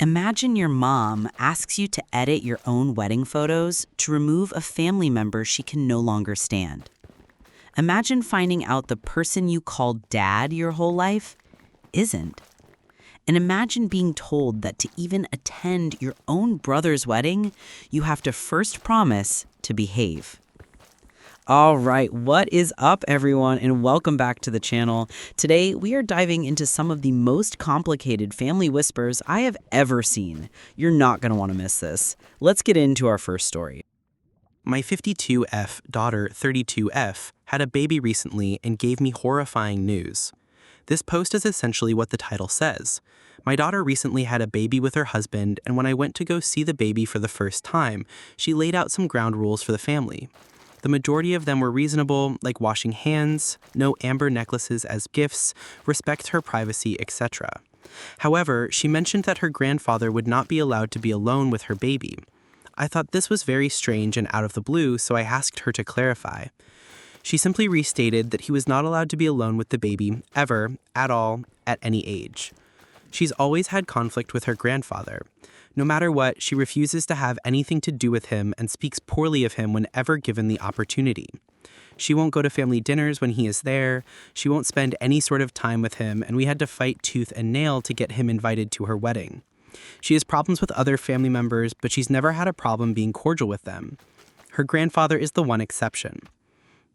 Imagine your mom asks you to edit your own wedding photos to remove a family member she can no longer stand. Imagine finding out the person you called dad your whole life isn't. And imagine being told that to even attend your own brother's wedding, you have to first promise to behave. All right, what is up, everyone, and welcome back to the channel. Today, we are diving into some of the most complicated family whispers I have ever seen. You're not going to want to miss this. Let's get into our first story. My 52F daughter 32F had a baby recently and gave me horrifying news. This post is essentially what the title says. My daughter recently had a baby with her husband, and when I went to go see the baby for the first time, she laid out some ground rules for the family. The majority of them were reasonable, like washing hands, no amber necklaces as gifts, respect her privacy, etc. However, she mentioned that her grandfather would not be allowed to be alone with her baby. I thought this was very strange and out of the blue, so I asked her to clarify. She simply restated that he was not allowed to be alone with the baby, ever, at all, at any age. She's always had conflict with her grandfather. No matter what, she refuses to have anything to do with him and speaks poorly of him whenever given the opportunity. She won't go to family dinners when he is there, she won't spend any sort of time with him, and we had to fight tooth and nail to get him invited to her wedding. She has problems with other family members, but she's never had a problem being cordial with them. Her grandfather is the one exception.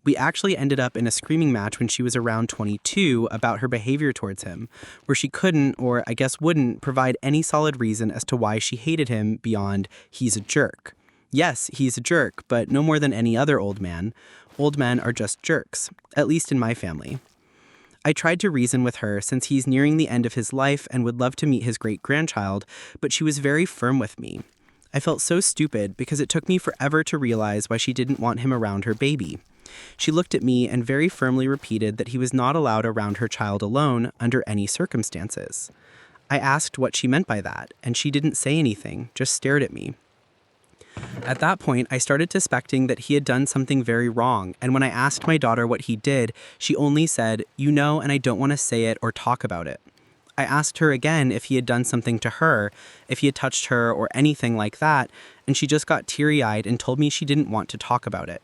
We actually ended up in a screaming match when she was around 22 about her behavior towards him, where she couldn't, or I guess wouldn't, provide any solid reason as to why she hated him beyond he's a jerk. Yes, he's a jerk, but no more than any other old man. Old men are just jerks, at least in my family. I tried to reason with her since he's nearing the end of his life and would love to meet his great-grandchild, but she was very firm with me. I felt so stupid because it took me forever to realize why she didn't want him around her baby. She looked at me and very firmly repeated that he was not allowed around her child alone under any circumstances. I asked what she meant by that, and she didn't say anything, just stared at me. At that point, I started suspecting that he had done something very wrong, and when I asked my daughter what he did, she only said, "You know, and I don't want to say it or talk about it." I asked her again if he had done something to her, if he had touched her or anything like that, and she just got teary-eyed and told me she didn't want to talk about it.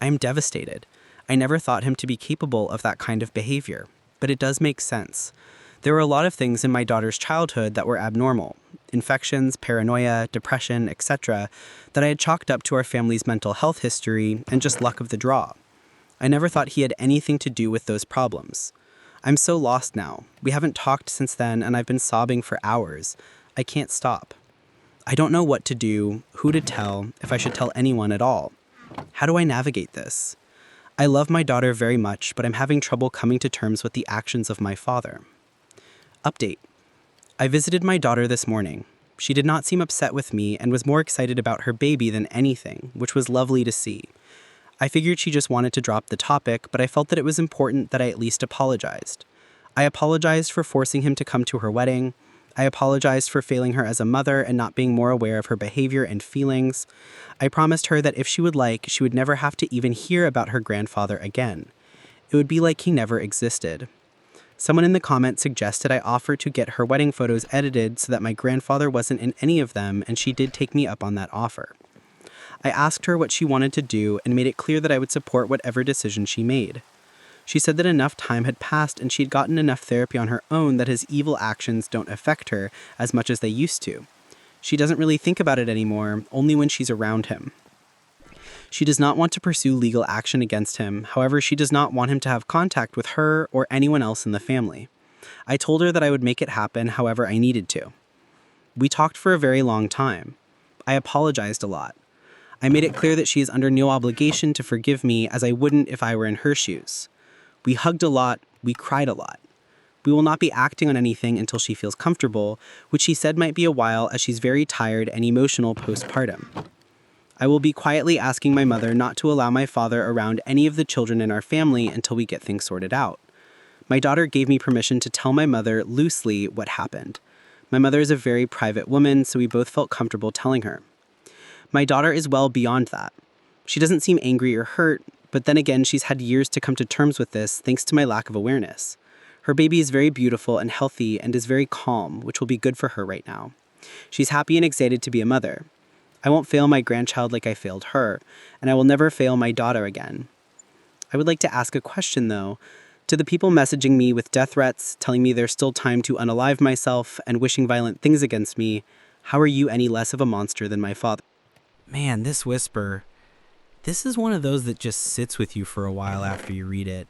I am devastated. I never thought him to be capable of that kind of behavior, but it does make sense. There were a lot of things in my daughter's childhood that were abnormal. Infections, paranoia, depression, etc., that I had chalked up to our family's mental health history and just luck of the draw. I never thought he had anything to do with those problems. I'm so lost now. We haven't talked since then, and I've been sobbing for hours. I can't stop. I don't know what to do, who to tell, if I should tell anyone at all. How do I navigate this? I love my daughter very much, but I'm having trouble coming to terms with the actions of my father. Update. I visited my daughter this morning. She did not seem upset with me and was more excited about her baby than anything, which was lovely to see. I figured she just wanted to drop the topic, but I felt that it was important that I at least apologized. I apologized for forcing him to come to her wedding. I apologized for failing her as a mother and not being more aware of her behavior and feelings. I promised her that if she would like, she would never have to even hear about her grandfather again. It would be like he never existed. Someone in the comments suggested I offer to get her wedding photos edited so that my grandfather wasn't in any of them, and she did take me up on that offer. I asked her what she wanted to do and made it clear that I would support whatever decision she made. She said that enough time had passed and she had gotten enough therapy on her own that his evil actions don't affect her as much as they used to. She doesn't really think about it anymore, only when she's around him. She does not want to pursue legal action against him, however, she does not want him to have contact with her or anyone else in the family. I told her that I would make it happen however I needed to. We talked for a very long time. I apologized a lot. I made it clear that she is under no obligation to forgive me as I wouldn't if I were in her shoes. We hugged a lot, we cried a lot. We will not be acting on anything until she feels comfortable, which she said might be a while as she's very tired and emotional postpartum. I will be quietly asking my mother not to allow my father around any of the children in our family until we get things sorted out. My daughter gave me permission to tell my mother loosely what happened. My mother is a very private woman, so we both felt comfortable telling her. My daughter is well beyond that. She doesn't seem angry or hurt, but then again, she's had years to come to terms with this thanks to my lack of awareness. Her baby is very beautiful and healthy and is very calm, which will be good for her right now. She's happy and excited to be a mother. I won't fail my grandchild like I failed her, and I will never fail my daughter again. I would like to ask a question, though. To the people messaging me with death threats, telling me there's still time to unalive myself, and wishing violent things against me, how are you any less of a monster than my father? Man, this whisper, this is one of those that just sits with you for a while after you read it.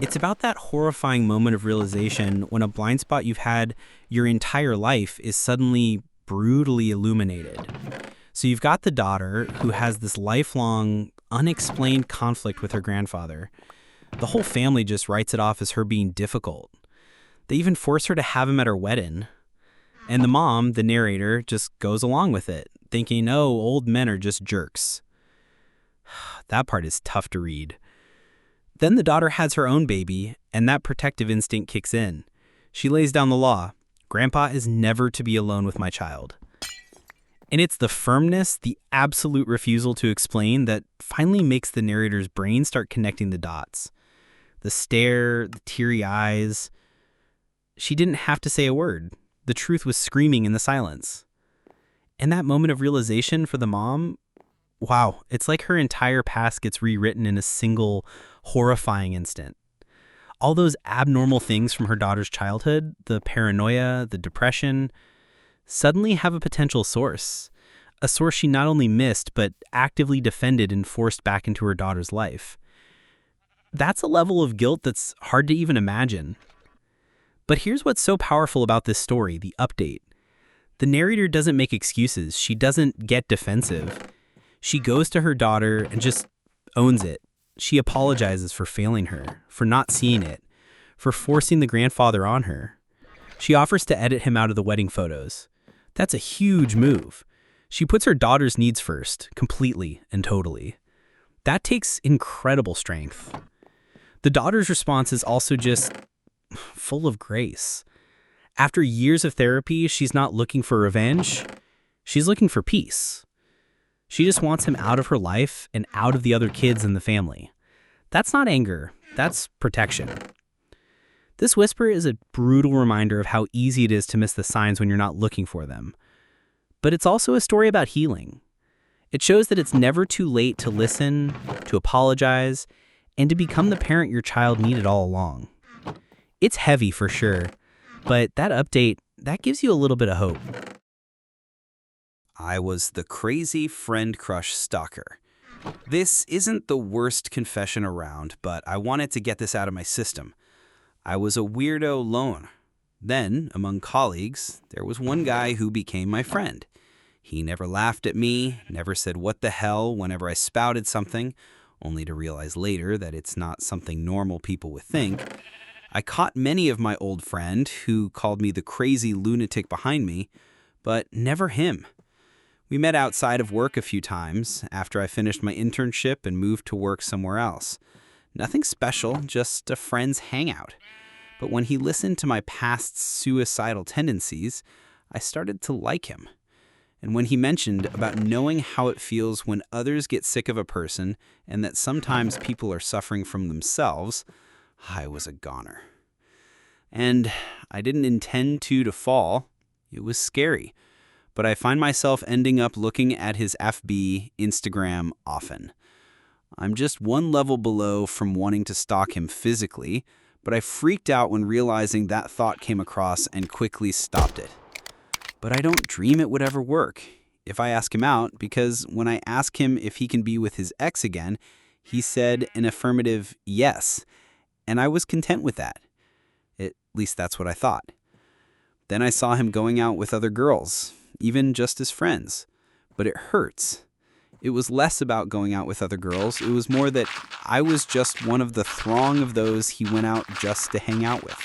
It's about that horrifying moment of realization when a blind spot you've had your entire life is suddenly brutally illuminated. So you've got the daughter who has this lifelong, unexplained conflict with her grandfather. The whole family just writes it off as her being difficult. They even force her to have him at her wedding. And the mom, the narrator, just goes along with it, thinking, oh, old men are just jerks. That part is tough to read. Then the daughter has her own baby, and that protective instinct kicks in. She lays down the law. Grandpa is never to be alone with my child. And it's the firmness, the absolute refusal to explain that finally makes the narrator's brain start connecting the dots. The stare, the teary eyes. She didn't have to say a word. The truth was screaming in the silence. And that moment of realization for the mom, wow, it's like her entire past gets rewritten in a single horrifying instant. All those abnormal things from her daughter's childhood, the paranoia, the depression, suddenly have a potential source. A source she not only missed, but actively defended and forced back into her daughter's life. That's a level of guilt that's hard to even imagine. But here's what's so powerful about this story, the update. The narrator doesn't make excuses. She doesn't get defensive. She goes to her daughter and just owns it. She apologizes for failing her, for not seeing it, for forcing the grandfather on her. She offers to edit him out of the wedding photos. That's a huge move. She puts her daughter's needs first, completely and totally. That takes incredible strength. The daughter's response is also just full of grace. After years of therapy, she's not looking for revenge. She's looking for peace. She just wants him out of her life and out of the other kids in the family. That's not anger. That's protection. This whisper is a brutal reminder of how easy it is to miss the signs when you're not looking for them. But it's also a story about healing. It shows that it's never too late to listen, to apologize, and to become the parent your child needed all along. It's heavy for sure, but that update, that gives you a little bit of hope. I was the crazy friend crush stalker. This isn't the worst confession around, but I wanted to get this out of my system. I was a weirdo lone. Then, among colleagues, there was one guy who became my friend. He never laughed at me, never said what the hell whenever I spouted something, only to realize later that it's not something normal people would think. I caught many of my old friend who called me the crazy lunatic behind me, but never him. We met outside of work a few times after I finished my internship and moved to work somewhere else. Nothing special, just a friend's hangout. But when he listened to my past suicidal tendencies, I started to like him. And when he mentioned about knowing how it feels when others get sick of a person and that sometimes people are suffering from themselves, I was a goner. And I didn't intend to fall. It was scary. But I find myself ending up looking at his FB, Instagram often. I'm just one level below from wanting to stalk him physically, but I freaked out when realizing that thought came across and quickly stopped it. But I don't dream it would ever work if I ask him out, because when I ask him if he can be with his ex again, he said an affirmative yes, and I was content with that. At least that's what I thought. Then I saw him going out with other girls, even just as friends. But it hurts. It was less about going out with other girls. It was more that I was just one of the throng of those he went out just to hang out with.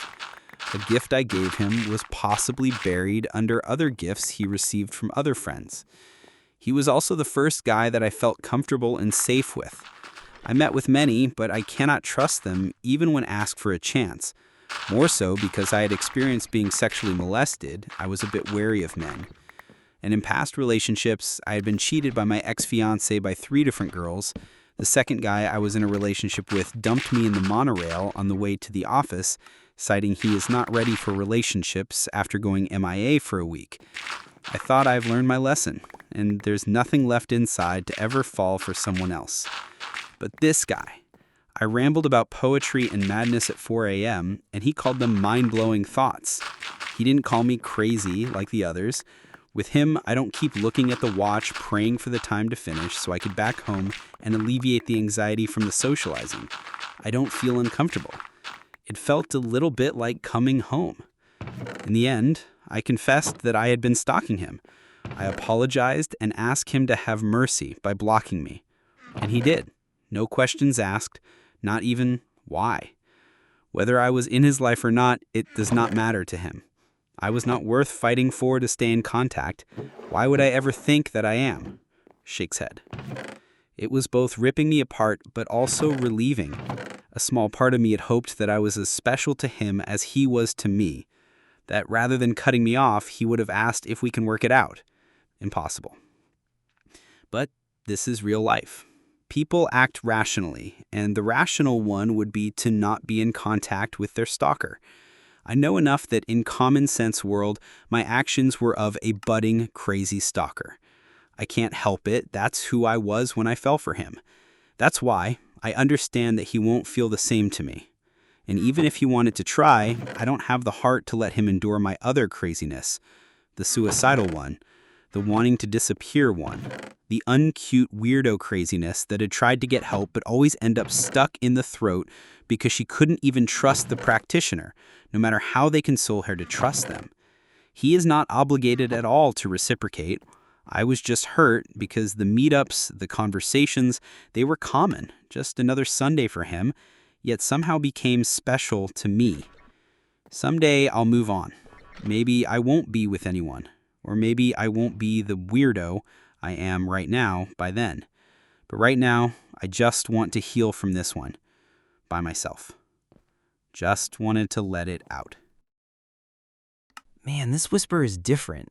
The gift I gave him was possibly buried under other gifts he received from other friends. He was also the first guy that I felt comfortable and safe with. I met with many, but I cannot trust them even when asked for a chance. More so because I had experienced being sexually molested, I was a bit wary of men. And in past relationships, I had been cheated by my ex-fiancé by 3 different girls. The second guy I was in a relationship with dumped me in the monorail on the way to the office, citing he is not ready for relationships after going MIA for a week. I thought I've learned my lesson, and there's nothing left inside to ever fall for someone else. But this guy, I rambled about poetry and madness at 4 a.m., and he called them mind-blowing thoughts. He didn't call me crazy like the others. With him, I don't keep looking at the watch, praying for the time to finish so I could back home and alleviate the anxiety from the socializing. I don't feel uncomfortable. It felt a little bit like coming home. In the end, I confessed that I had been stalking him. I apologized and asked him to have mercy by blocking me. And he did. No questions asked, not even why. Whether I was in his life or not, it does not matter to him. I was not worth fighting for to stay in contact. Why would I ever think that I am? Shakes head. It was both ripping me apart, but also relieving. A small part of me had hoped that I was as special to him as he was to me. That rather than cutting me off, he would have asked if we can work it out. Impossible. But this is real life. People act rationally, and the rational one would be to not be in contact with their stalker. I know enough that in common sense world, my actions were of a budding, crazy stalker. I can't help it. That's who I was when I fell for him. That's why I understand that he won't feel the same to me. And even if he wanted to try, I don't have the heart to let him endure my other craziness. The suicidal one, the wanting to disappear one, the uncute weirdo craziness that had tried to get help but always end up stuck in the throat because she couldn't even trust the practitioner, no matter how they console her to trust them. He is not obligated at all to reciprocate. I was just hurt because the meetups, the conversations, they were common, just another Sunday for him, yet somehow became special to me. Someday I'll move on. Maybe I won't be with anyone, or maybe I won't be the weirdo I am right now by then. But right now, I just want to heal from this one, by myself. Just wanted to let it out. Man, this whisper is different.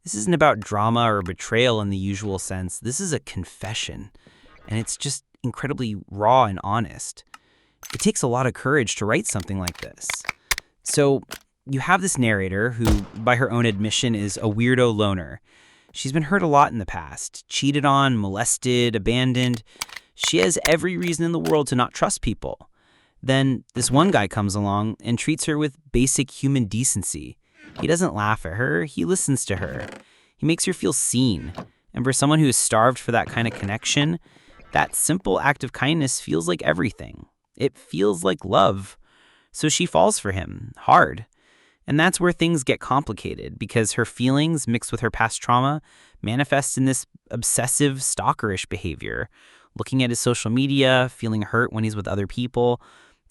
This isn't about drama or betrayal in the usual sense. This is a confession, and it's just incredibly raw and honest. It takes a lot of courage to write something like this. So you have this narrator who, by her own admission, is a weirdo loner. She's been hurt a lot in the past, cheated on, molested, abandoned. She has every reason in the world to not trust people. Then this one guy comes along and treats her with basic human decency. He doesn't laugh at her, he listens to her. He makes her feel seen. And for someone who is starved for that kind of connection, that simple act of kindness feels like everything. It feels like love. So she falls for him, hard. And that's where things get complicated, because her feelings, mixed with her past trauma, manifest in this obsessive, stalkerish behavior. Looking at his social media, feeling hurt when he's with other people.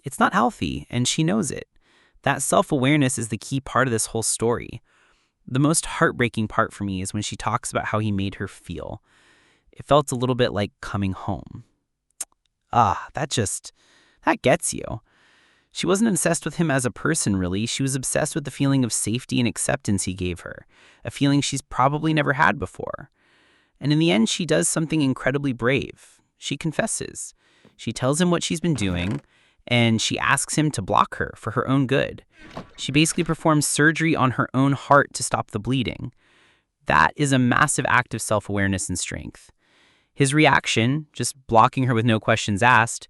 It's not healthy, and she knows it. That self-awareness is the key part of this whole story. The most heartbreaking part for me is when she talks about how he made her feel. It felt a little bit like coming home. That gets you. She wasn't obsessed with him as a person, really. She was obsessed with the feeling of safety and acceptance he gave her, a feeling she's probably never had before. And in the end, she does something incredibly brave. She confesses. She tells him what she's been doing, and she asks him to block her for her own good. She basically performs surgery on her own heart to stop the bleeding. That is a massive act of self-awareness and strength. His reaction, just blocking her with no questions asked,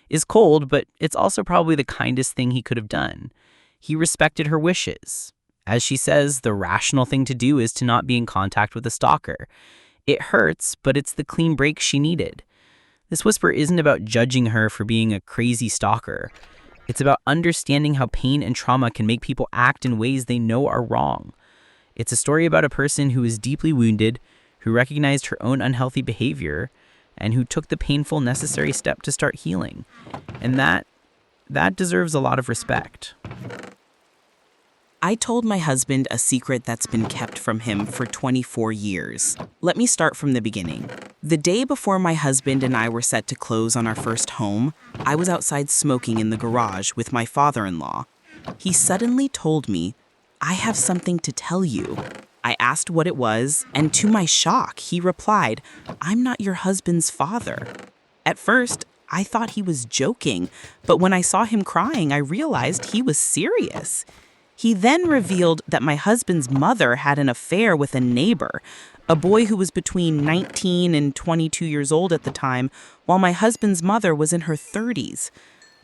is cold, but it's also probably the kindest thing he could have done. He respected her wishes. As she says, the rational thing to do is to not be in contact with a stalker. It hurts, but it's the clean break she needed. This whisper isn't about judging her for being a crazy stalker. It's about understanding how pain and trauma can make people act in ways they know are wrong. It's a story about a person who is deeply wounded, who recognized her own unhealthy behavior, and who took the painful necessary step to start healing. And that deserves a lot of respect. I told my husband a secret that's been kept from him for 24 years. Let me start from the beginning. The day before my husband and I were set to close on our first home, I was outside smoking in the garage with my father-in-law. He suddenly told me, "I have something to tell you." I asked what it was, and to my shock, he replied, "I'm not your husband's father." At first, I thought he was joking, but when I saw him crying, I realized he was serious. He then revealed that my husband's mother had an affair with a neighbor, a boy who was between 19 and 22 years old at the time, while my husband's mother was in her 30s.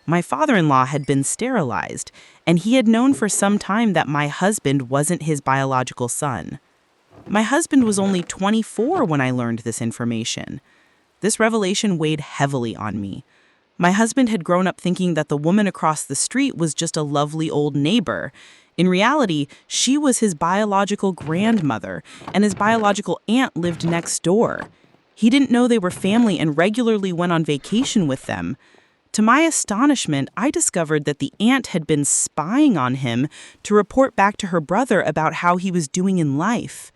My father-in-law had been sterilized, and he had known for some time that my husband wasn't his biological son. My husband was only 24 when I learned this information. This revelation weighed heavily on me. My husband had grown up thinking that the woman across the street was just a lovely old neighbor. In reality, she was his biological grandmother, and his biological aunt lived next door. He didn't know they were family and regularly went on vacation with them. To my astonishment, I discovered that the aunt had been spying on him to report back to her brother about how he was doing in life.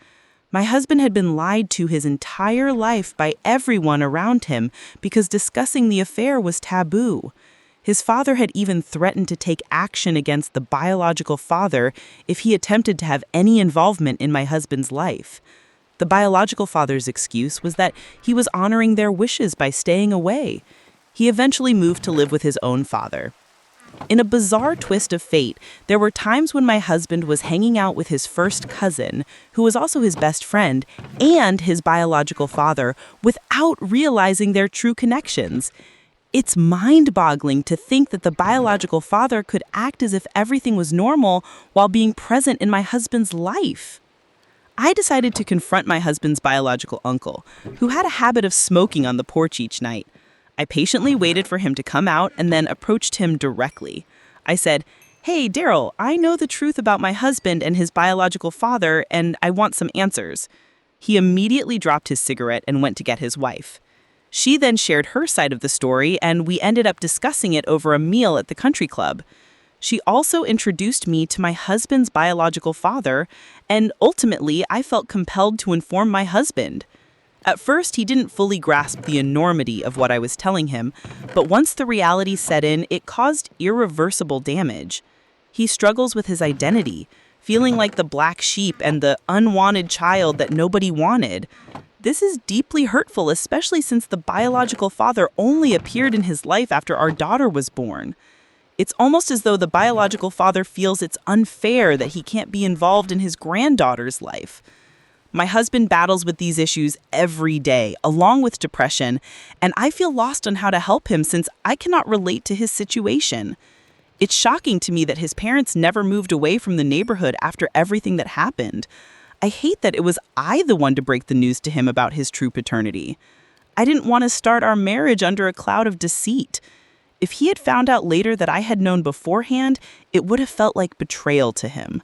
My husband had been lied to his entire life by everyone around him because discussing the affair was taboo. His father had even threatened to take action against the biological father if he attempted to have any involvement in my husband's life. The biological father's excuse was that he was honoring their wishes by staying away. He eventually moved to live with his own father. In a bizarre twist of fate, there were times when my husband was hanging out with his first cousin, who was also his best friend, and his biological father, without realizing their true connections. It's mind-boggling to think that the biological father could act as if everything was normal while being present in my husband's life. I decided to confront my husband's biological uncle, who had a habit of smoking on the porch each night. I patiently waited for him to come out and then approached him directly. I said, "Hey, Daryl, I know the truth about my husband and his biological father, and I want some answers." He immediately dropped his cigarette and went to get his wife. She then shared her side of the story, and we ended up discussing it over a meal at the country club. She also introduced me to my husband's biological father, and ultimately, I felt compelled to inform my husband. At first, he didn't fully grasp the enormity of what I was telling him, but once the reality set in, it caused irreversible damage. He struggles with his identity, feeling like the black sheep and the unwanted child that nobody wanted. This is deeply hurtful, especially since the biological father only appeared in his life after our daughter was born. It's almost as though the biological father feels it's unfair that he can't be involved in his granddaughter's life. My husband battles with these issues every day, along with depression, and I feel lost on how to help him since I cannot relate to his situation. It's shocking to me that his parents never moved away from the neighborhood after everything that happened. I hate that it was I the one to break the news to him about his true paternity. I didn't want to start our marriage under a cloud of deceit. If he had found out later that I had known beforehand, it would have felt like betrayal to him.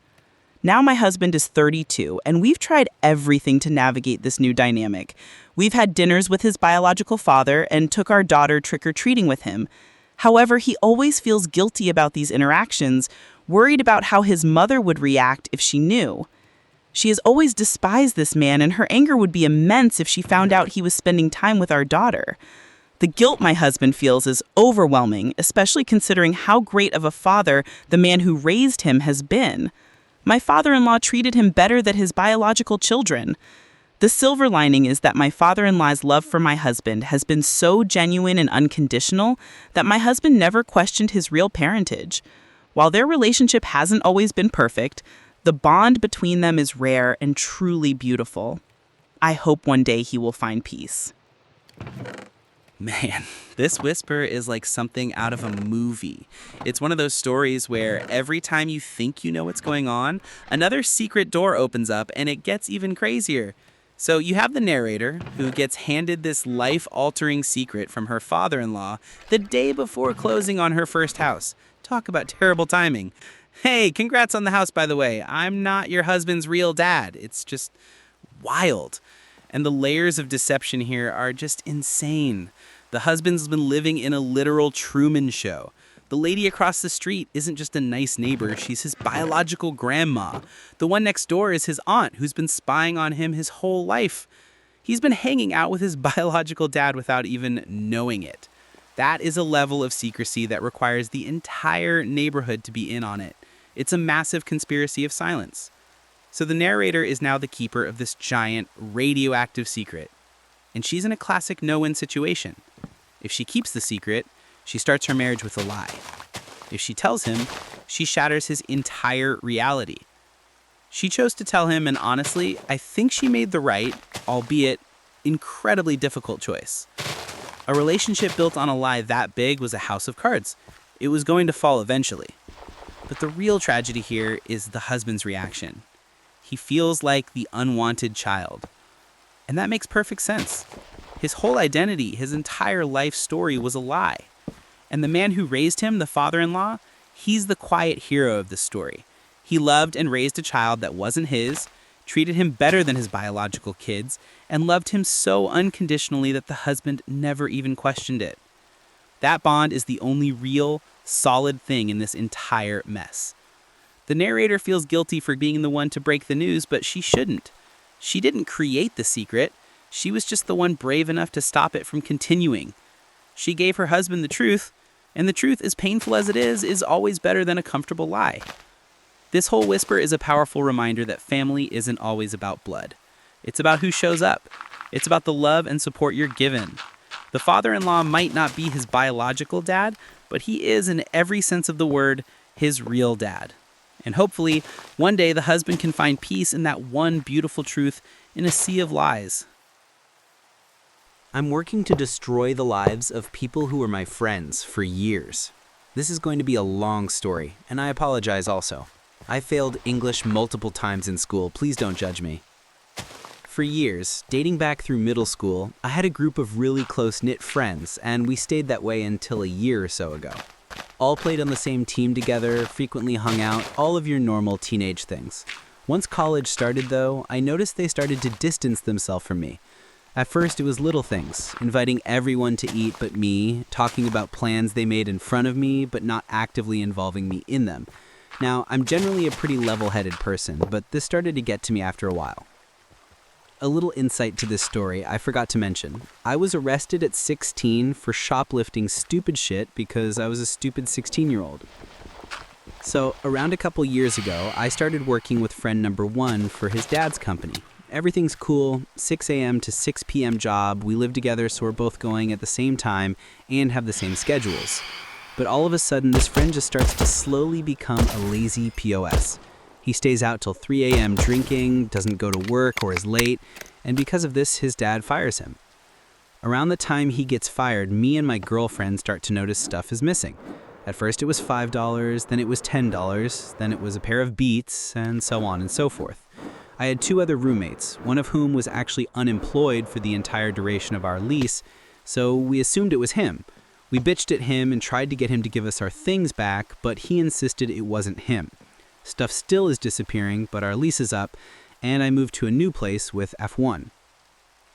Now my husband is 32, and we've tried everything to navigate this new dynamic. We've had dinners with his biological father and took our daughter trick-or-treating with him. However, he always feels guilty about these interactions, worried about how his mother would react if she knew. She has always despised this man, and her anger would be immense if she found out he was spending time with our daughter. The guilt my husband feels is overwhelming, especially considering how great of a father the man who raised him has been. My father-in-law treated him better than his biological children. The silver lining is that my father-in-law's love for my husband has been so genuine and unconditional that my husband never questioned his real parentage. While their relationship hasn't always been perfect, the bond between them is rare and truly beautiful. I hope one day he will find peace. Man, this whisper is like something out of a movie. It's one of those stories where every time you think you know what's going on, another secret door opens up and it gets even crazier. So you have the narrator who gets handed this life-altering secret from her father-in-law the day before closing on her first house. Talk about terrible timing. Hey, congrats on the house, by the way. I'm not your husband's real dad. It's just wild. And the layers of deception here are just insane. The husband's been living in a literal Truman Show. The lady across the street isn't just a nice neighbor, she's his biological grandma. The one next door is his aunt, who's been spying on him his whole life. He's been hanging out with his biological dad without even knowing it. That is a level of secrecy that requires the entire neighborhood to be in on it. It's a massive conspiracy of silence. So the narrator is now the keeper of this giant radioactive secret. And she's in a classic no-win situation. If she keeps the secret, she starts her marriage with a lie. If she tells him, she shatters his entire reality. She chose to tell him, and honestly, I think she made the right, albeit incredibly difficult choice. A relationship built on a lie that big was a house of cards. It was going to fall eventually. But the real tragedy here is the husband's reaction. He feels like the unwanted child. And that makes perfect sense. His whole identity, his entire life story was a lie. And the man who raised him, the father-in-law, he's the quiet hero of this story. He loved and raised a child that wasn't his, treated him better than his biological kids, and loved him so unconditionally that the husband never even questioned it. That bond is the only real, solid thing in this entire mess. The narrator feels guilty for being the one to break the news, but she shouldn't. She didn't create the secret. She was just the one brave enough to stop it from continuing. She gave her husband the truth, and the truth, as painful as it is always better than a comfortable lie. This whole whisper is a powerful reminder that family isn't always about blood. It's about who shows up. It's about the love and support you're given. The father-in-law might not be his biological dad, but he is, in every sense of the word, his real dad. And hopefully, one day the husband can find peace in that one beautiful truth in a sea of lies. I'm working to destroy the lives of people who were my friends for years. This is going to be a long story, and I apologize also. I failed English multiple times in school. Please don't judge me. For years, dating back through middle school, I had a group of really close-knit friends, and we stayed that way until a year or so ago. All played on the same team together, frequently hung out, all of your normal teenage things. Once college started, though, I noticed they started to distance themselves from me. At first, it was little things, inviting everyone to eat but me, talking about plans they made in front of me, but not actively involving me in them. Now, I'm generally a pretty level-headed person, but this started to get to me after a while. A little insight to this story I forgot to mention. I was arrested at 16 for shoplifting stupid shit because I was a stupid 16-year-old. So, around a couple years ago, I started working with friend number 1 for his dad's company. Everything's cool, 6 a.m. to 6 p.m. job, we live together so we're both going at the same time and have the same schedules. But all of a sudden, this friend just starts to slowly become a lazy POS. He stays out till 3 a.m. drinking, doesn't go to work or is late, and because of this, his dad fires him. Around the time he gets fired, me and my girlfriend start to notice stuff is missing. At first it was $5, then it was $10, then it was a pair of Beats, and so on and so forth. I had 2 other roommates, one of whom was actually unemployed for the entire duration of our lease, so we assumed it was him. We bitched at him and tried to get him to give us our things back, but he insisted it wasn't him. Stuff still is disappearing, but our lease is up, and I moved to a new place with F1.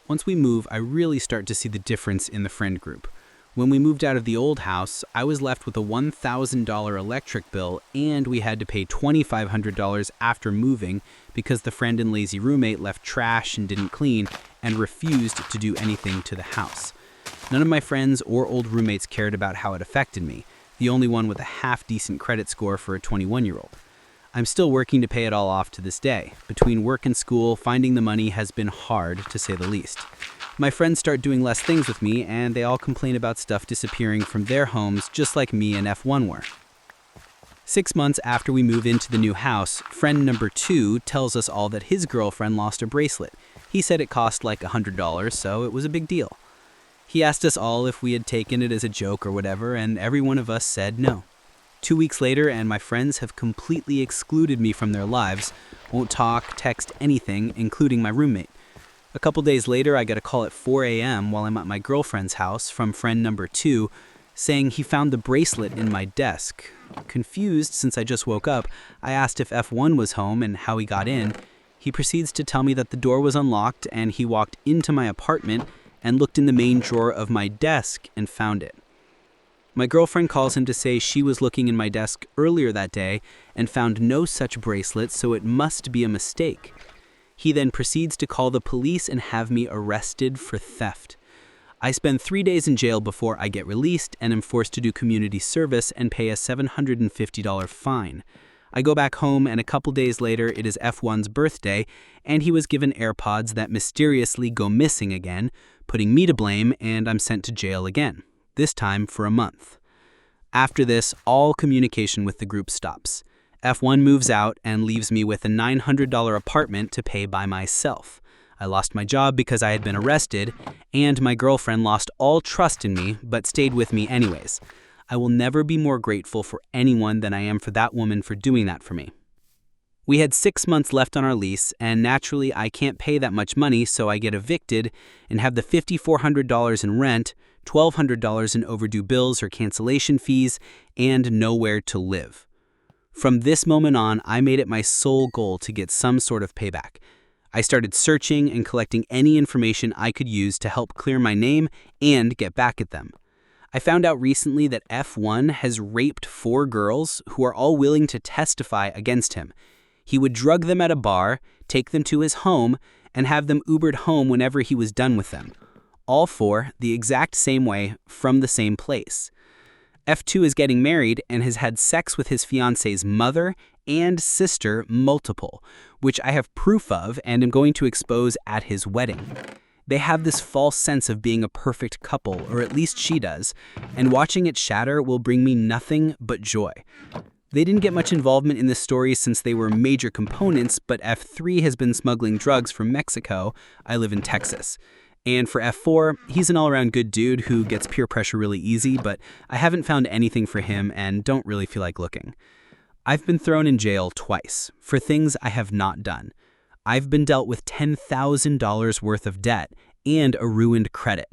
Once we move, I really start to see the difference in the friend group. When we moved out of the old house, I was left with a $1,000 electric bill, and we had to pay $2,500 after moving because the friend and lazy roommate left trash and didn't clean and refused to do anything to the house. None of my friends or old roommates cared about how it affected me, the only one with a half-decent credit score for a 21-year-old. I'm still working to pay it all off to this day. Between work and school, finding the money has been hard, to say the least. My friends start doing less things with me, and they all complain about stuff disappearing from their homes just like me and F1 were. 6 months after we move into the new house, friend number 2 tells us all that his girlfriend lost a bracelet. He said it cost like $100, so it was a big deal. He asked us all if we had taken it as a joke or whatever, and every one of us said no. 2 weeks later, and my friends have completely excluded me from their lives, won't talk, text, anything, including my roommate. A couple days later, I got a call at 4 a.m. while I'm at my girlfriend's house from friend number 2, saying he found the bracelet in my desk. Confused since I just woke up, I asked if F1 was home and how he got in. He proceeds to tell me that the door was unlocked and he walked into my apartment and looked in the main drawer of my desk and found it. My girlfriend calls him to say she was looking in my desk earlier that day and found no such bracelet, so it must be a mistake. He then proceeds to call the police and have me arrested for theft. I spend 3 days in jail before I get released and am forced to do community service and pay a $750 fine. I go back home and a couple days later it is F1's birthday and he was given AirPods that mysteriously go missing again, putting me to blame, and I'm sent to jail again. this time for a month. After this, all communication with the group stops. F1 moves out and leaves me with a $900 apartment to pay by myself. I lost my job because I had been arrested, and my girlfriend lost all trust in me but stayed with me anyways. I will never be more grateful for anyone than I am for that woman for doing that for me. We had 6 months left on our lease, and naturally I can't pay that much money, so I get evicted and have the $5,400 in rent, $1,200 in overdue bills or cancellation fees, and nowhere to live. From this moment on, I made it my sole goal to get some sort of payback. I started searching and collecting any information I could use to help clear my name and get back at them. I found out recently that F1 has raped 4 girls who are all willing to testify against him. He would drug them at a bar, take them to his home, and have them Ubered home whenever he was done with them. All 4 the exact same way from the same place. F2 is getting married and has had sex with his fiance's mother and sister multiple, which I have proof of and am going to expose at his wedding. They have this false sense of being a perfect couple, or at least she does, and watching it shatter will bring me nothing but joy. They didn't get much involvement in this story since they were major components, but F3 has been smuggling drugs from Mexico. I live in Texas. And for F4, he's an all-around good dude who gets peer pressure really easy, but I haven't found anything for him and don't really feel like looking. I've been thrown in jail twice for things I have not done. I've been dealt with $10,000 worth of debt and a ruined credit.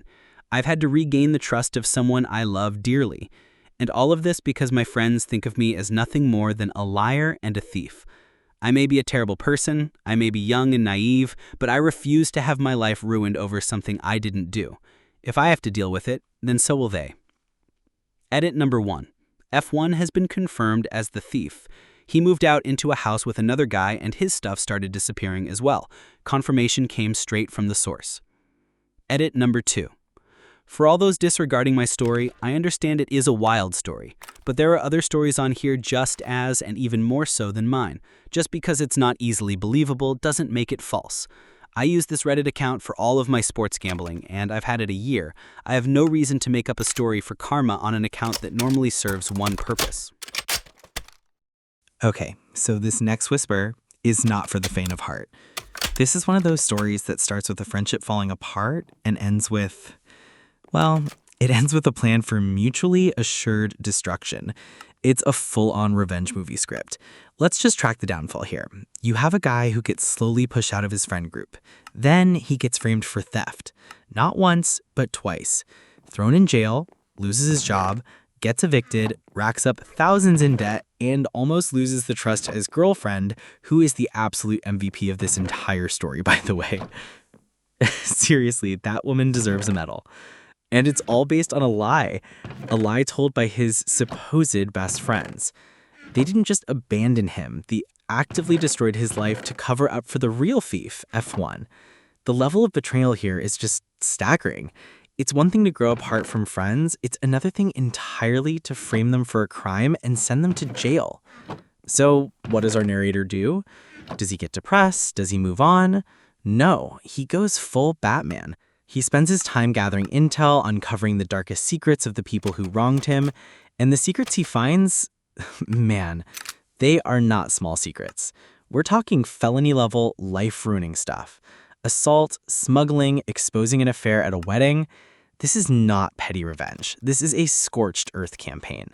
I've had to regain the trust of someone I love dearly. And all of this because my friends think of me as nothing more than a liar and a thief. I may be a terrible person, I may be young and naive, but I refuse to have my life ruined over something I didn't do. If I have to deal with it, then so will they. Edit number 1. F1 has been confirmed as the thief. He moved out into a house with another guy and his stuff started disappearing as well. Confirmation came straight from the source. Edit number 2. For all those disregarding my story, I understand it is a wild story, but there are other stories on here just as and even more so than mine. Just because it's not easily believable doesn't make it false. I use this Reddit account for all of my sports gambling, and I've had it a year. I have no reason to make up a story for karma on an account that normally serves one purpose. Okay, so this next whisper is not for the faint of heart. This is one of those stories that starts with a friendship falling apart and ends with, well, it ends with a plan for mutually assured destruction. It's a full-on revenge movie script. Let's just track the downfall here. You have a guy who gets slowly pushed out of his friend group. Then he gets framed for theft. Not once, but twice. Thrown in jail, loses his job, gets evicted, racks up thousands in debt, and almost loses the trust of his girlfriend, who is the absolute MVP of this entire story, by the way. Seriously, that woman deserves a medal. And it's all based on a lie told by his supposed best friends. They didn't just abandon him, they actively destroyed his life to cover up for the real thief, F1. The level of betrayal here is just staggering. It's one thing to grow apart from friends, it's another thing entirely to frame them for a crime and send them to jail. So, what does our narrator do? Does he get depressed? Does he move on? No, he goes full Batman. He spends his time gathering intel, uncovering the darkest secrets of the people who wronged him, and the secrets he finds, man, they are not small secrets. We're talking felony-level, life-ruining stuff. Assault, smuggling, exposing an affair at a wedding. This is not petty revenge. This is a scorched earth campaign.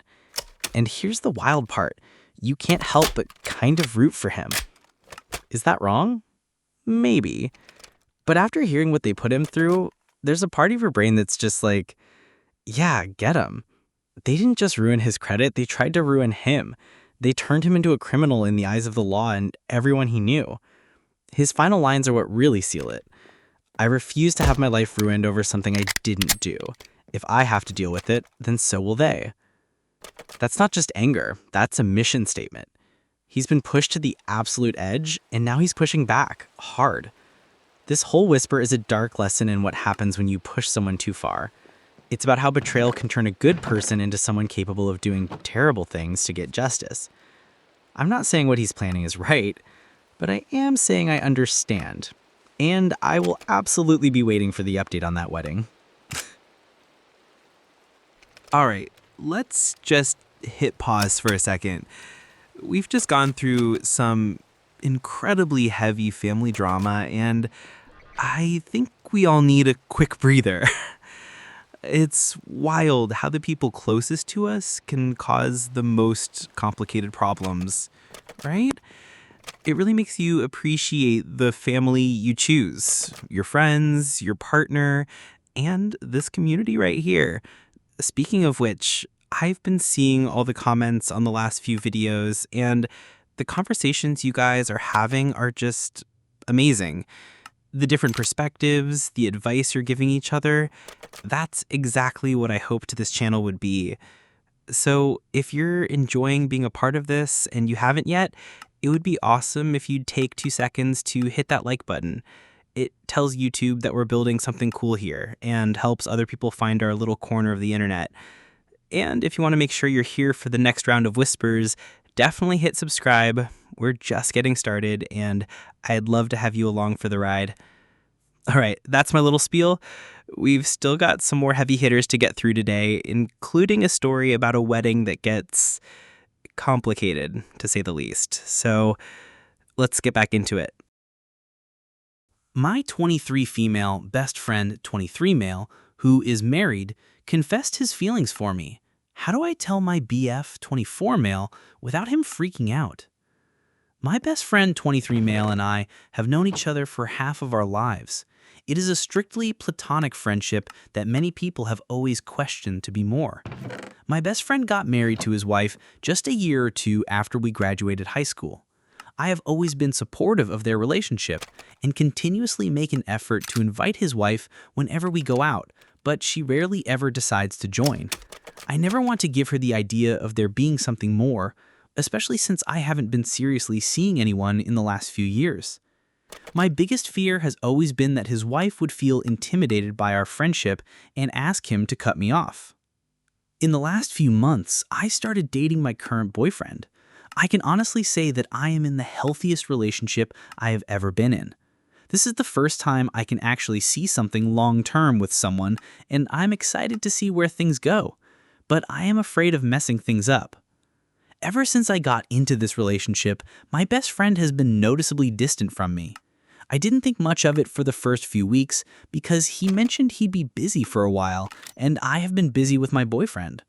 And here's the wild part. You can't help but kind of root for him. Is that wrong? Maybe. But after hearing what they put him through, there's a part of your brain that's just like, yeah, get him. They didn't just ruin his credit, they tried to ruin him. They turned him into a criminal in the eyes of the law and everyone he knew. His final lines are what really seal it. I refuse to have my life ruined over something I didn't do. If I have to deal with it, then so will they. That's not just anger, that's a mission statement. He's been pushed to the absolute edge, and now he's pushing back, hard. This whole whisper is a dark lesson in what happens when you push someone too far. It's about how betrayal can turn a good person into someone capable of doing terrible things to get justice. I'm not saying what he's planning is right, but I am saying I understand. And I will absolutely be waiting for the update on that wedding. All right, let's just hit pause for a second. We've just gone through some incredibly heavy family drama, and I think we all need a quick breather. It's wild how the people closest to us can cause the most complicated problems, right? It really makes you appreciate the family you choose, your friends, your partner, and this community right here. Speaking of which, I've been seeing all the comments on the last few videos, and the conversations you guys are having are just amazing. The different perspectives, the advice you're giving each other, that's exactly what I hoped this channel would be. So if you're enjoying being a part of this and you haven't yet, it would be awesome if you'd take 2 seconds to hit that like button. It tells YouTube that we're building something cool here and helps other people find our little corner of the internet. And if you want to make sure you're here for the next round of whispers, definitely hit subscribe. We're just getting started, and I'd love to have you along for the ride. All right, that's my little spiel. We've still got some more heavy hitters to get through today, including a story about a wedding that gets complicated, to say the least. So let's get back into it. My 23 female best friend, 23 male, who is married, confessed his feelings for me. How do I tell my BF, 24 male, without him freaking out? My best friend, 23 male, and I have known each other for half of our lives. It is a strictly platonic friendship that many people have always questioned to be more. My best friend got married to his wife just a year or two after we graduated high school. I have always been supportive of their relationship and continuously make an effort to invite his wife whenever we go out, but she rarely ever decides to join. I never want to give her the idea of there being something more, especially since I haven't been seriously seeing anyone in the last few years. My biggest fear has always been that his wife would feel intimidated by our friendship and ask him to cut me off. In the last few months, I started dating my current boyfriend. I can honestly say that I am in the healthiest relationship I have ever been in. This is the first time I can actually see something long-term with someone, and I'm excited to see where things go. But I am afraid of messing things up. Ever since I got into this relationship, my best friend has been noticeably distant from me. I didn't think much of it for the first few weeks because he mentioned he'd be busy for a while, and I have been busy with my boyfriend.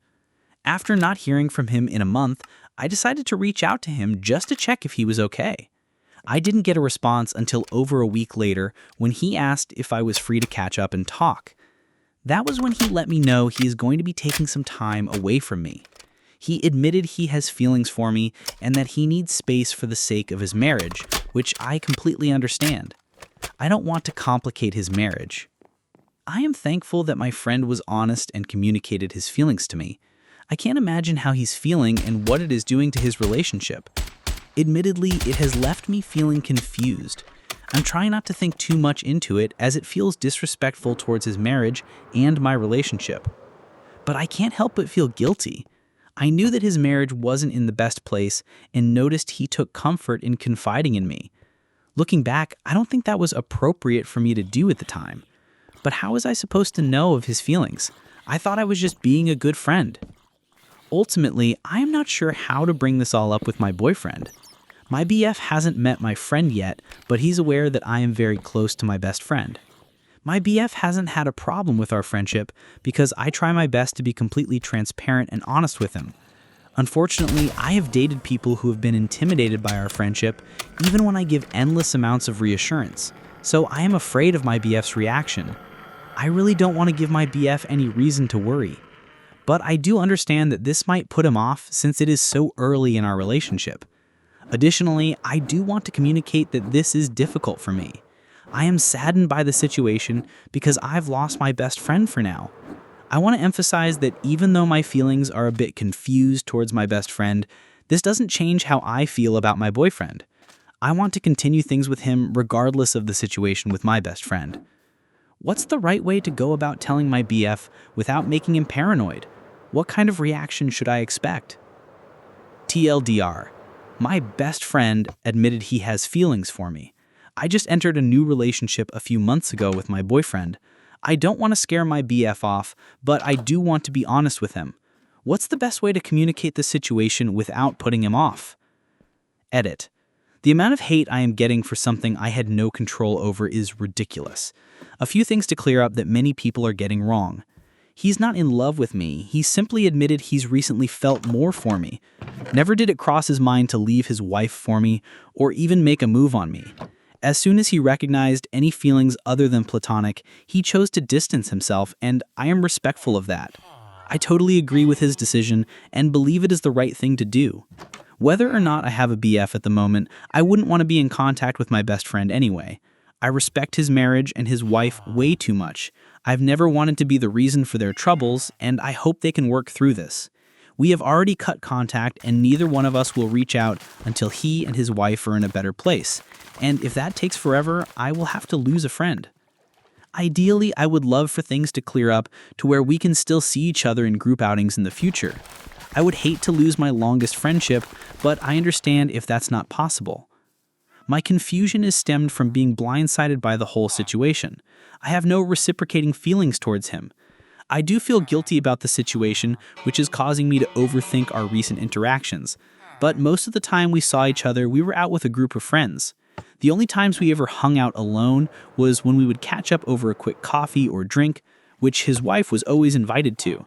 After not hearing from him in a month, I decided to reach out to him just to check if he was okay. I didn't get a response until over a week later when he asked if I was free to catch up and talk. That was when he let me know he is going to be taking some time away from me. He admitted he has feelings for me and that he needs space for the sake of his marriage, which I completely understand. I don't want to complicate his marriage. I am thankful that my friend was honest and communicated his feelings to me. I can't imagine how he's feeling and what it is doing to his relationship. Admittedly, it has left me feeling confused. I'm trying not to think too much into it as it feels disrespectful towards his marriage and my relationship. But I can't help but feel guilty. I knew that his marriage wasn't in the best place and noticed he took comfort in confiding in me. Looking back, I don't think that was appropriate for me to do at the time. But how was I supposed to know of his feelings? I thought I was just being a good friend. Ultimately, I am not sure how to bring this all up with my boyfriend. My BF hasn't met my friend yet, but he's aware that I am very close to my best friend. My BF hasn't had a problem with our friendship because I try my best to be completely transparent and honest with him. Unfortunately, I have dated people who have been intimidated by our friendship, even when I give endless amounts of reassurance, so I am afraid of my BF's reaction. I really don't want to give my BF any reason to worry. But I do understand that this might put him off since it is so early in our relationship. Additionally, I do want to communicate that this is difficult for me. I am saddened by the situation because I've lost my best friend for now. I want to emphasize that even though my feelings are a bit confused towards my best friend, this doesn't change how I feel about my boyfriend. I want to continue things with him regardless of the situation with my best friend. What's the right way to go about telling my BF without making him paranoid? What kind of reaction should I expect? TLDR. My best friend admitted he has feelings for me. I just entered a new relationship a few months ago with my boyfriend. I don't want to scare my BF off, but I do want to be honest with him. What's the best way to communicate the situation without putting him off? Edit. The amount of hate I am getting for something I had no control over is ridiculous. A few things to clear up that many people are getting wrong. He's not in love with me. He simply admitted he's recently felt more for me. Never did it cross his mind to leave his wife for me or even make a move on me. As soon as he recognized any feelings other than platonic, he chose to distance himself, and I am respectful of that. I totally agree with his decision and believe it is the right thing to do. Whether or not I have a BF at the moment, I wouldn't want to be in contact with my best friend anyway. I respect his marriage and his wife way too much. I've never wanted to be the reason for their troubles, and I hope they can work through this. We have already cut contact, and neither one of us will reach out until he and his wife are in a better place. And if that takes forever, I will have to lose a friend. Ideally, I would love for things to clear up to where we can still see each other in group outings in the future. I would hate to lose my longest friendship, but I understand if that's not possible. My confusion is stemmed from being blindsided by the whole situation. I have no reciprocating feelings towards him. I do feel guilty about the situation, which is causing me to overthink our recent interactions. But most of the time we saw each other, we were out with a group of friends. The only times we ever hung out alone was when we would catch up over a quick coffee or drink, which his wife was always invited to.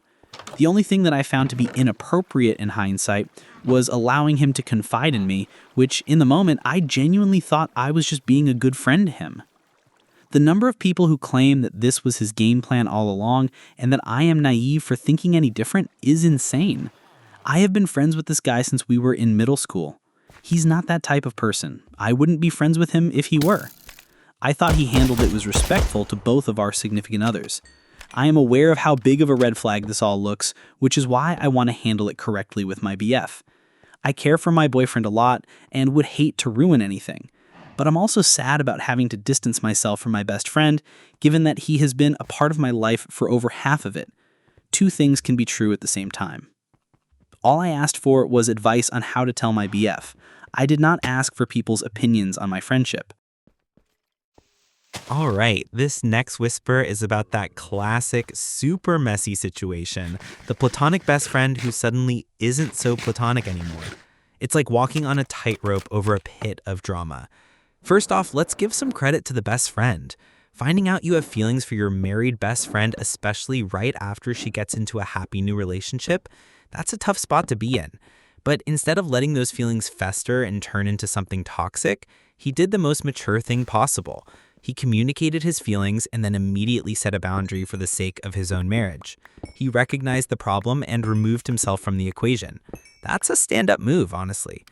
The only thing that I found to be inappropriate in hindsight was allowing him to confide in me, which in the moment I genuinely thought I was just being a good friend to him. The number of people who claim that this was his game plan all along and that I am naive for thinking any different is insane. I have been friends with this guy since we were in middle school. He's not that type of person. I wouldn't be friends with him if he were. I thought he handled it was respectful to both of our significant others. I am aware of how big of a red flag this all looks, which is why I want to handle it correctly with my BF. I care for my boyfriend a lot and would hate to ruin anything. But I'm also sad about having to distance myself from my best friend, given that he has been a part of my life for over half of it. Two things can be true at the same time. All I asked for was advice on how to tell my BF. I did not ask for people's opinions on my friendship. All right, this next whisper is about that classic, super messy situation. The platonic best friend who suddenly isn't so platonic anymore. It's like walking on a tightrope over a pit of drama. First off, let's give some credit to the best friend. Finding out you have feelings for your married best friend, especially right after she gets into a happy new relationship, that's a tough spot to be in. But instead of letting those feelings fester and turn into something toxic, he did the most mature thing possible. He communicated his feelings and then immediately set a boundary for the sake of his own marriage. He recognized the problem and removed himself from the equation. That's a stand-up move, honestly.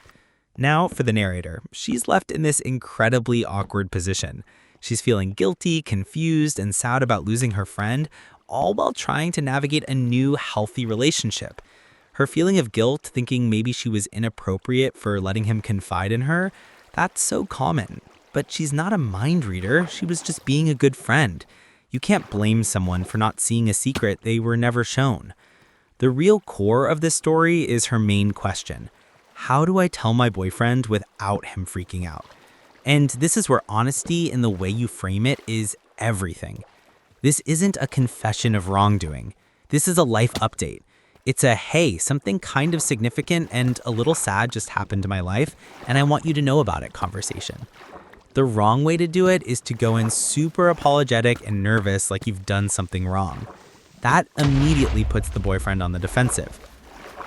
Now, for the narrator, she's left in this incredibly awkward position. She's feeling guilty, confused, and sad about losing her friend, all while trying to navigate a new, healthy relationship. Her feeling of guilt, thinking maybe she was inappropriate for letting him confide in her, that's so common. But she's not a mind reader, she was just being a good friend. You can't blame someone for not seeing a secret they were never shown. The real core of this story is her main question. How do I tell my boyfriend without him freaking out? And this is where honesty in the way you frame it is everything. This isn't a confession of wrongdoing. This is a life update. It's a, hey, something kind of significant and a little sad just happened to my life, and I want you to know about it conversation. The wrong way to do it is to go in super apologetic and nervous like you've done something wrong. That immediately puts the boyfriend on the defensive.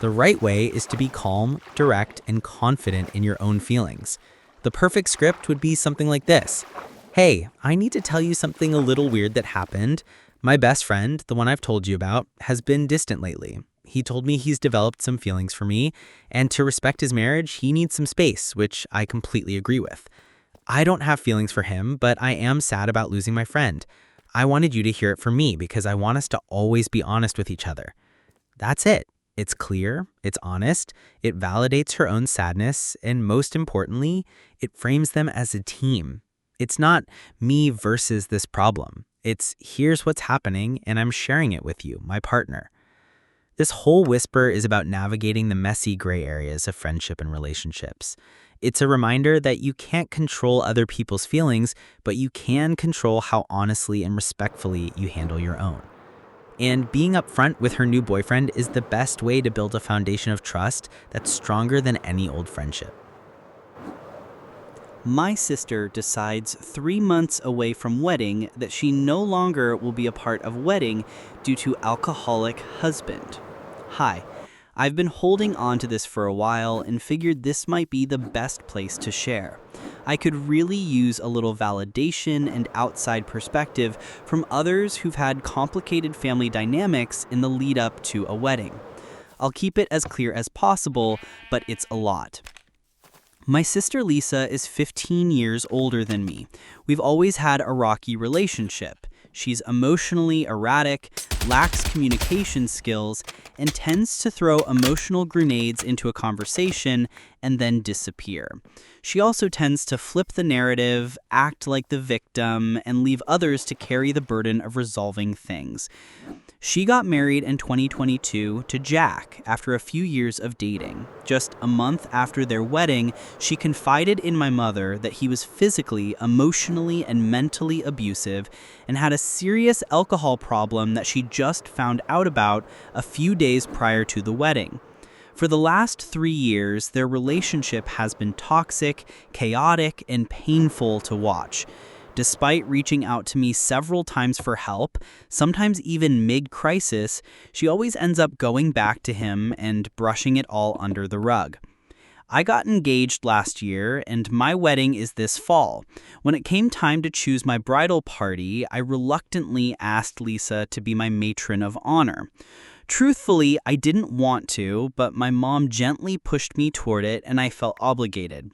The right way is to be calm, direct, and confident in your own feelings. The perfect script would be something like this. Hey, I need to tell you something a little weird that happened. My best friend, the one I've told you about, has been distant lately. He told me he's developed some feelings for me, and to respect his marriage, he needs some space, which I completely agree with. I don't have feelings for him, but I am sad about losing my friend. I wanted you to hear it from me because I want us to always be honest with each other. That's it. It's clear, it's honest, it validates her own sadness, and most importantly, it frames them as a team. It's not me versus this problem. It's here's what's happening, and I'm sharing it with you, my partner. This whole whisper is about navigating the messy gray areas of friendship and relationships. It's a reminder that you can't control other people's feelings, but you can control how honestly and respectfully you handle your own. And being upfront with her new boyfriend is the best way to build a foundation of trust that's stronger than any old friendship. My sister decides 3 months away from wedding that she no longer will be a part of wedding due to alcoholic husband. Hi, I've been holding on to this for a while and figured this might be the best place to share. I could really use a little validation and outside perspective from others who've had complicated family dynamics in the lead up to a wedding. I'll keep it as clear as possible, but it's a lot. My sister Lisa is 15 years older than me. We've always had a rocky relationship. She's emotionally erratic, lacks communication skills, and tends to throw emotional grenades into a conversation and then disappear. She also tends to flip the narrative, act like the victim, and leave others to carry the burden of resolving things. She got married in 2022 to Jack after a few years of dating. Just a month after their wedding, she confided in my mother that he was physically, emotionally, and mentally abusive and had a serious alcohol problem that she just found out about a few days prior to the wedding. For the last 3 years, their relationship has been toxic, chaotic, and painful to watch. Despite reaching out to me several times for help, sometimes even mid-crisis, she always ends up going back to him and brushing it all under the rug. I got engaged last year, and my wedding is this fall. When it came time to choose my bridal party, I reluctantly asked Lisa to be my matron of honor. Truthfully, I didn't want to, but my mom gently pushed me toward it, and I felt obligated.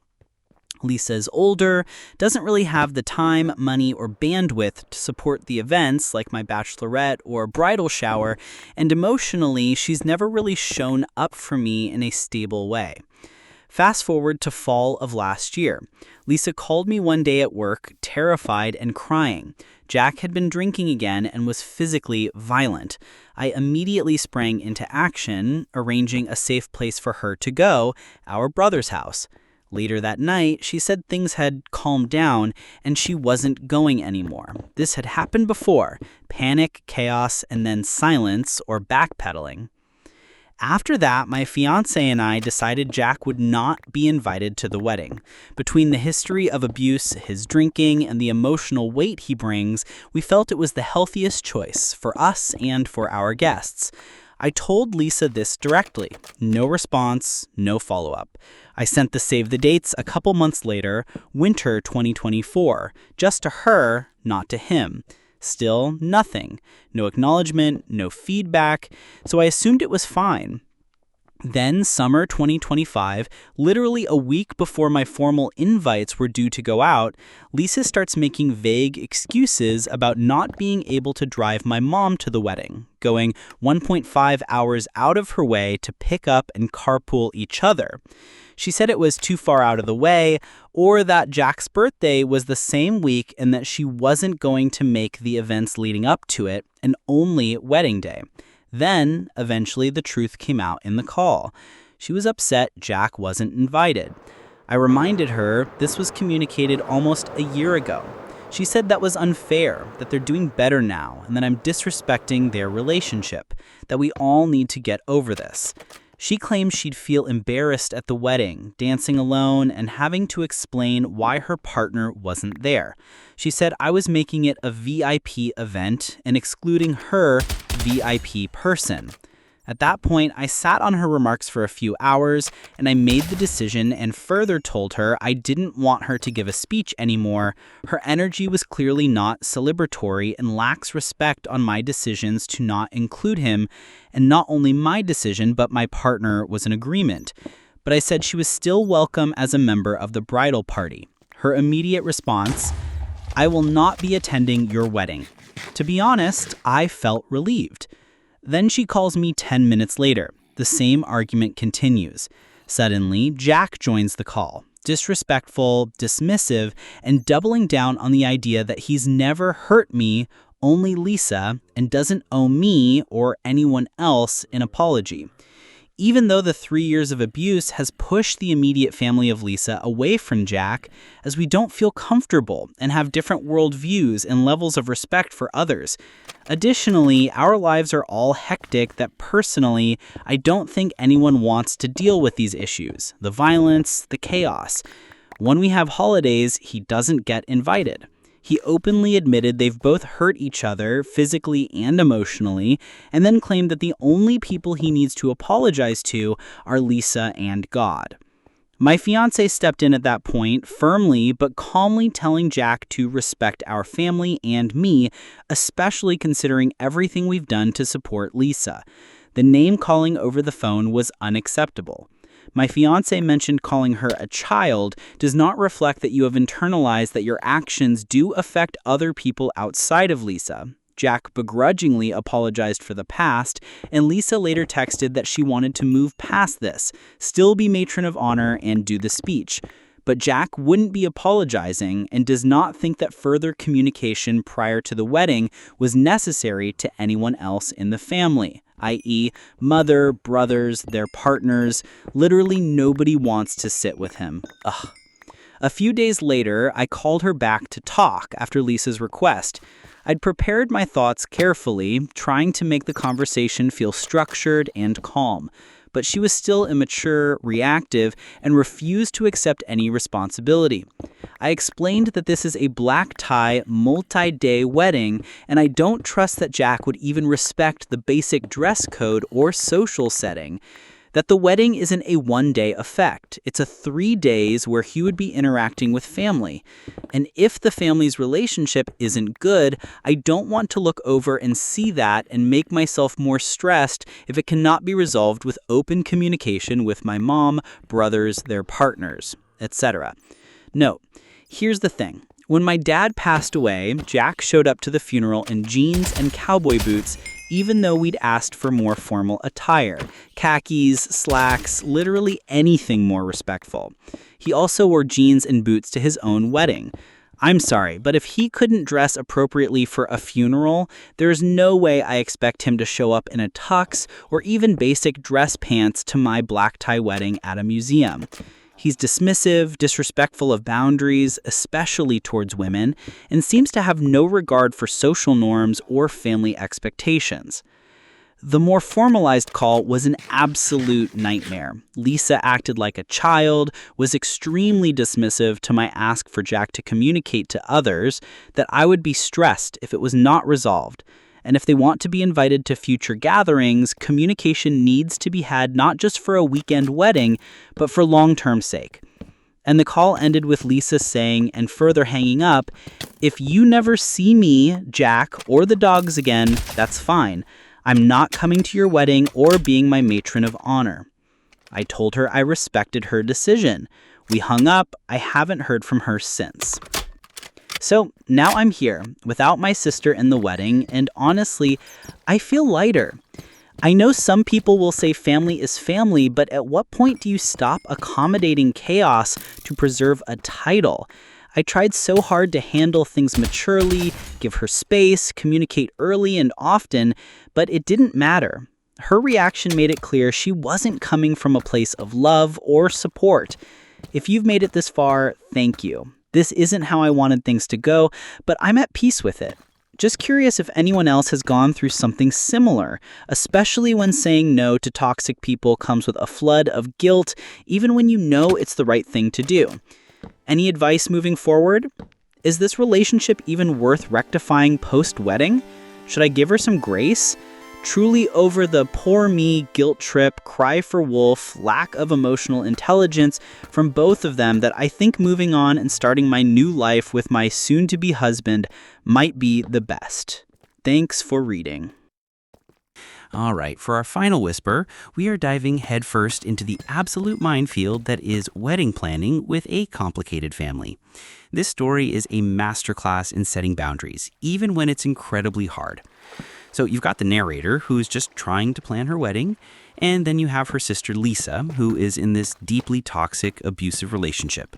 Lisa's older, doesn't really have the time, money, or bandwidth to support the events like my bachelorette or bridal shower, and emotionally, she's never really shown up for me in a stable way. Fast forward to fall of last year. Lisa called me one day at work, terrified and crying. Jack had been drinking again and was physically violent. I immediately sprang into action, arranging a safe place for her to go, our brother's house. Later that night, she said things had calmed down and she wasn't going anymore. This had happened before: panic, chaos, and then silence or backpedaling. After that, my fiancé and I decided Jack would not be invited to the wedding. Between the history of abuse, his drinking, and the emotional weight he brings, we felt it was the healthiest choice for us and for our guests. I told Lisa this directly. No response, no follow-up. I sent the save the dates a couple months later, winter 2024, just to her, not to him. Still nothing. No acknowledgement, no feedback, so I assumed it was fine. Then, summer 2025, literally a week before my formal invites were due to go out, Lisa starts making vague excuses about not being able to drive my mom to the wedding, going 1.5 hours out of her way to pick up and carpool each other. She said it was too far out of the way, or that Jack's birthday was the same week and that she wasn't going to make the events leading up to it, and only wedding day. Then, eventually, the truth came out in the call. She was upset Jack wasn't invited. I reminded her this was communicated almost a year ago. She said that was unfair, that they're doing better now, and that I'm disrespecting their relationship, that we all need to get over this. She claimed she'd feel embarrassed at the wedding, dancing alone, and having to explain why her partner wasn't there. She said I was making it a VIP event and excluding her VIP person. At that point, I sat on her remarks for a few hours, and I made the decision and further told her I didn't want her to give a speech anymore. Her energy was clearly not celebratory and lacks respect on my decisions to not include him, and not only my decision, but my partner was in agreement. But I said she was still welcome as a member of the bridal party. Her immediate response: "I will not be attending your wedding." To be honest, I felt relieved. Then she calls me 10 minutes later. The same argument continues. Suddenly, Jack joins the call, disrespectful, dismissive, and doubling down on the idea that he's never hurt me, only Lisa, and doesn't owe me or anyone else an apology. even though the 3 years of abuse has pushed the immediate family of Lisa away from Jack, as we don't feel comfortable and have different worldviews and levels of respect for others. Additionally, our lives are all hectic that personally, I don't think anyone wants to deal with these issues, the violence, the chaos. When we have holidays, he doesn't get invited. He openly admitted they've both hurt each other physically and emotionally, and then claimed that the only people he needs to apologize to are Lisa and God. My fiancé stepped in at that point, firmly but calmly telling Jack to respect our family and me, especially considering everything we've done to support Lisa. The name-calling over the phone was unacceptable. My fiancé mentioned calling her a child does not reflect that you have internalized that your actions do affect other people outside of Lisa. Jack begrudgingly apologized for the past, and Lisa later texted that she wanted to move past this, still be matron of honor, and do the speech. But Jack wouldn't be apologizing and does not think that further communication prior to the wedding was necessary to anyone else in the family, i.e., mother, brothers, their partners. Literally nobody wants to sit with him. Ugh. A few days later, I called her back to talk after Lisa's request. I'd prepared my thoughts carefully, trying to make the conversation feel structured and calm. But she was still immature, reactive, and refused to accept any responsibility. I explained that this is a black tie, multi-day wedding, and I don't trust that Jack would even respect the basic dress code or social setting. That the wedding isn't a one-day effect. It's a 3 days where he would be interacting with family. And if the family's relationship isn't good, I don't want to look over and see that and make myself more stressed if it cannot be resolved with open communication with my mom, brothers, their partners, etc. No, here's the thing. When my dad passed away, Jack showed up to the funeral in jeans and cowboy boots, even though we'd asked for more formal attire, khakis, slacks, literally anything more respectful. He also wore jeans and boots to his own wedding. I'm sorry, but if he couldn't dress appropriately for a funeral, there's no way I expect him to show up in a tux or even basic dress pants to my black tie wedding at a museum. He's dismissive, disrespectful of boundaries, especially towards women, and seems to have no regard for social norms or family expectations. The more formalized call was an absolute nightmare. Lisa acted like a child, was extremely dismissive to my ask for Jack to communicate to others that I would be stressed if it was not resolved. And if they want to be invited to future gatherings, communication needs to be had not just for a weekend wedding, but for long-term sake. And the call ended with Lisa saying, and further hanging up, "If you never see me, Jack, or the dogs again, that's fine. I'm not coming to your wedding or being my matron of honor." I told her I respected her decision. We hung up. I haven't heard from her since. So now I'm here, without my sister in the wedding, and honestly, I feel lighter. I know some people will say family is family, but at what point do you stop accommodating chaos to preserve a title? I tried so hard to handle things maturely, give her space, communicate early and often, but it didn't matter. Her reaction made it clear she wasn't coming from a place of love or support. If you've made it this far, thank you. This isn't how I wanted things to go, but I'm at peace with it. Just curious if anyone else has gone through something similar, especially when saying no to toxic people comes with a flood of guilt, even when you know it's the right thing to do. Any advice moving forward? Is this relationship even worth rectifying post-wedding? Should I give her some grace? Truly over the poor me, guilt trip, cry for wolf, lack of emotional intelligence from both of them that I think moving on and starting my new life with my soon-to-be husband might be the best. Thanks for reading. All right, for our final whisper, we are diving headfirst into the absolute minefield that is wedding planning with a complicated family. This story is a masterclass in setting boundaries, even when it's incredibly hard. So you've got the narrator, who's just trying to plan her wedding, and then you have her sister Lisa, who is in this deeply toxic, abusive relationship.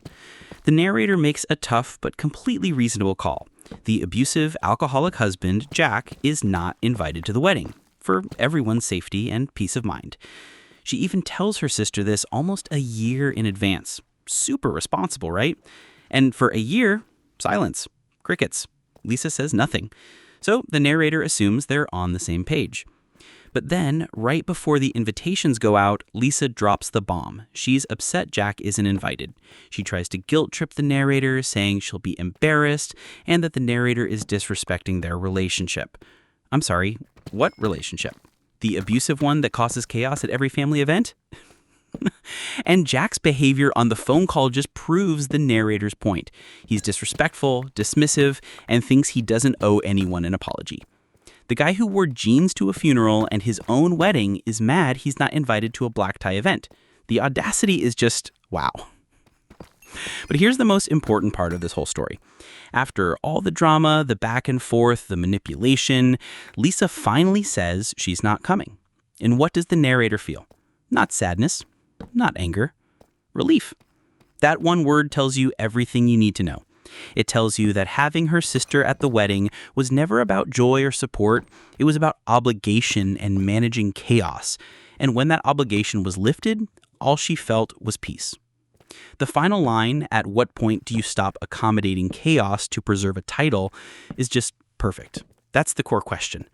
The narrator makes a tough but completely reasonable call. The abusive, alcoholic husband, Jack, is not invited to the wedding, for everyone's safety and peace of mind. She even tells her sister this almost a year in advance. Super responsible, right? And for a year, silence, crickets. Lisa says nothing. So the narrator assumes they're on the same page. But then, right before the invitations go out, Lisa drops the bomb. She's upset Jack isn't invited. She tries to guilt trip the narrator, saying she'll be embarrassed and that the narrator is disrespecting their relationship. I'm sorry, what relationship? The abusive one that causes chaos at every family event? And Jack's behavior on the phone call just proves the narrator's point. He's disrespectful, dismissive, and thinks he doesn't owe anyone an apology. The guy who wore jeans to a funeral and his own wedding is mad he's not invited to a black tie event. The audacity is just wow. But here's the most important part of this whole story. After all the drama, the back and forth, the manipulation, Lisa finally says she's not coming. And what does the narrator feel? Not sadness, not anger, relief. That one word tells you everything you need to know. It tells you that having her sister at the wedding was never about joy or support. It was about obligation and managing chaos. And when that obligation was lifted, all she felt was peace. The final line, "At what point do you stop accommodating chaos to preserve a title?" is just perfect. That's the core question.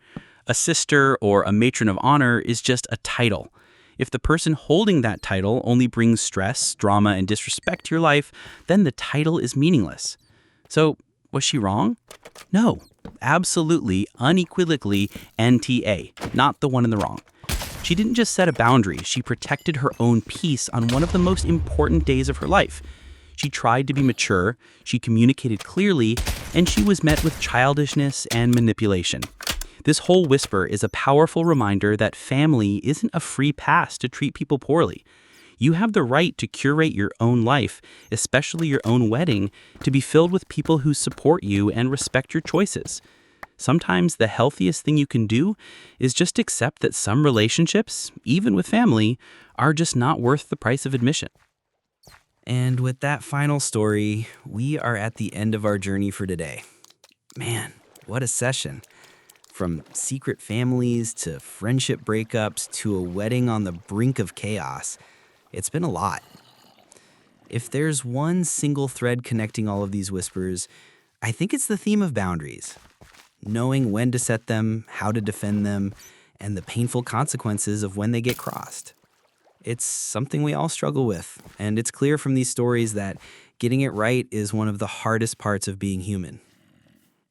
A sister or a matron of honor is just a title. If the person holding that title only brings stress, drama, and disrespect to your life, then the title is meaningless. So, was she wrong? No, absolutely, unequivocally NTA, not the one in the wrong. She didn't just set a boundary, she protected her own peace on one of the most important days of her life. She tried to be mature, she communicated clearly, and she was met with childishness and manipulation. This whole whisper is a powerful reminder that family isn't a free pass to treat people poorly. You have the right to curate your own life, especially your own wedding, to be filled with people who support you and respect your choices. Sometimes the healthiest thing you can do is just accept that some relationships, even with family, are just not worth the price of admission. And with that final story, we are at the end of our journey for today. Man, what a session. From secret families to friendship breakups to a wedding on the brink of chaos. It's been a lot. If there's one single thread connecting all of these whispers, I think it's the theme of boundaries. Knowing when to set them, how to defend them, and the painful consequences of when they get crossed. It's something we all struggle with, and it's clear from these stories that getting it right is one of the hardest parts of being human.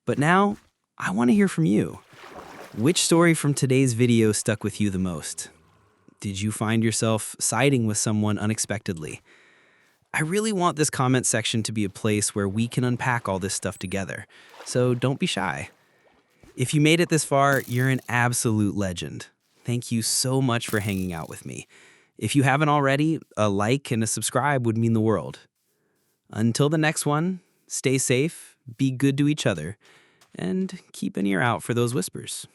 But now, I want to hear from you. Which story from today's video stuck with you the most? Did you find yourself siding with someone unexpectedly? I really want this comment section to be a place where we can unpack all this stuff together, so don't be shy. If you made it this far, you're an absolute legend. Thank you so much for hanging out with me. If you haven't already, a like and a subscribe would mean the world. Until the next one, stay safe, be good to each other, and keep an ear out for those whispers.